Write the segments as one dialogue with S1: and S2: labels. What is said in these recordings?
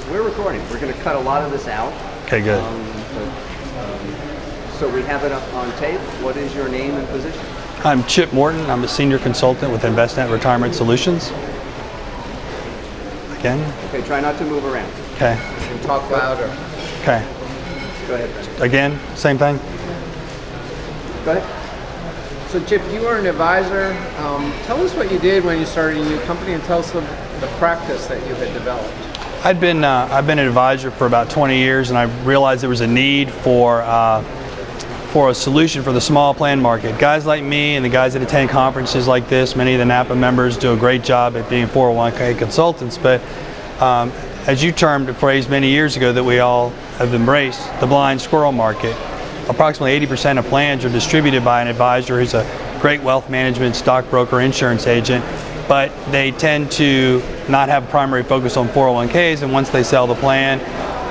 S1: We're recording. We're going to cut a lot of this out.
S2: Okay, good.
S1: So we have it up on tape. What is your name and position?
S2: I'm Chip Moreton. I'm a senior consultant with Investnet Retirement Solutions. Again?
S1: Okay, try not to move around.
S2: Okay.
S1: And talk louder.
S2: Okay.
S1: Go ahead.
S2: Again, same thing?
S1: Go ahead. So Chip, you are an advisor. Tell us what you did when you started a new company, and tell us the practice that you had developed.
S2: I've been an advisor for about 20 years, and I realized there was a need for a solution for the small plan market. Guys like me and the guys that attend conferences like this, many of the NAPA members do a great job at being 401k consultants, but as you termed the phrase many years ago that we all have embraced, the blind squirrel market. Approximately 80% of plans are distributed by an advisor who's a great wealth management, stockbroker, insurance agent, but they tend to not have a primary focus on 401ks, and once they sell the plan,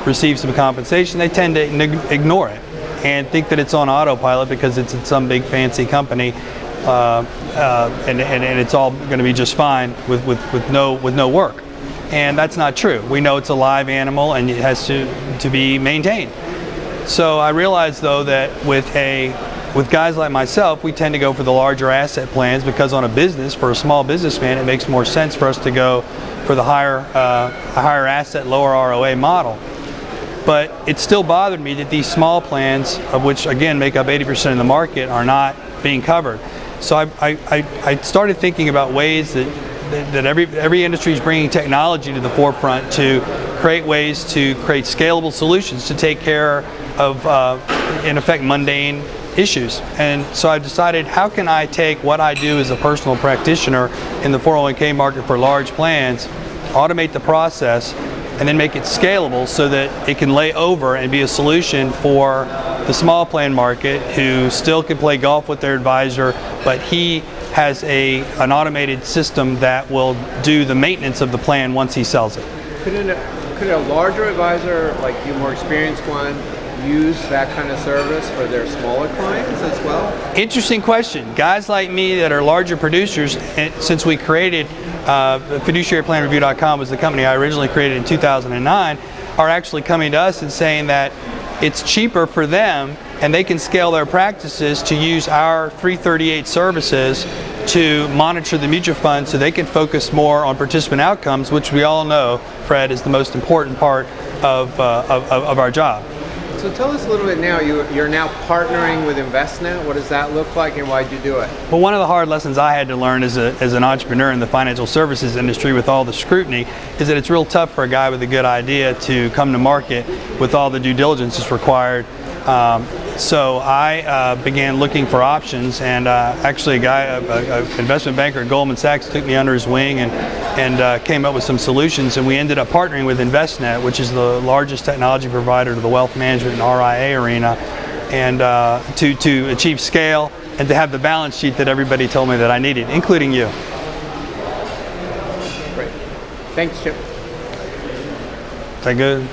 S2: receive some compensation, they tend to ignore it and think that it's on autopilot because it's in some big fancy company, and it's all going to be just fine with no work. And that's not true. We know it's a live animal and it has to be maintained. So I realized though that with guys like myself, we tend to go for the larger asset plans because on a business, for a small businessman, it makes more sense for us to go for the higher asset, lower ROA model. But it still bothered me that these small plans, of which again make up 80% of the market, are not being covered. So I started thinking about ways that every industry is bringing technology to the forefront to create ways to create scalable solutions to take care of, in effect, mundane issues. And so I decided, how can I take what I do as a personal practitioner in the 401k market for large plans, automate the process, and then make it scalable so that it can lay over and be a solution for the small plan market who still can play golf with their advisor, but he has an automated system that will do the maintenance of the plan once he sells it.
S1: Could a larger advisor, like you, more experienced one, use that kind of service for their smaller clients as well?
S2: Interesting question. Guys like me that are larger producers, since we created fiduciaryplanreview.com was the company I originally created in 2009, are actually coming to us and saying that it's cheaper for them and they can scale their practices to use our 338 services to monitor the mutual fund so they can focus more on participant outcomes, which we all know, Fred, is the most important part of our job.
S1: So tell us a little bit now, you're now partnering with Investnet. What does that look like and why'd you do it?
S2: Well, one of the hard lessons I had to learn as an entrepreneur in the financial services industry with all the scrutiny is that it's real tough for a guy with a good idea to come to market with all the due diligence that's required. So I began looking for options, and actually an investment banker at Goldman Sachs took me under his wing and came up with some solutions, and we ended up partnering with Investnet, which is the largest technology provider to the wealth management and RIA arena, and to achieve scale and to have the balance sheet that everybody told me that I needed, including you.
S1: Great. Thanks, Chip.
S2: Is that good?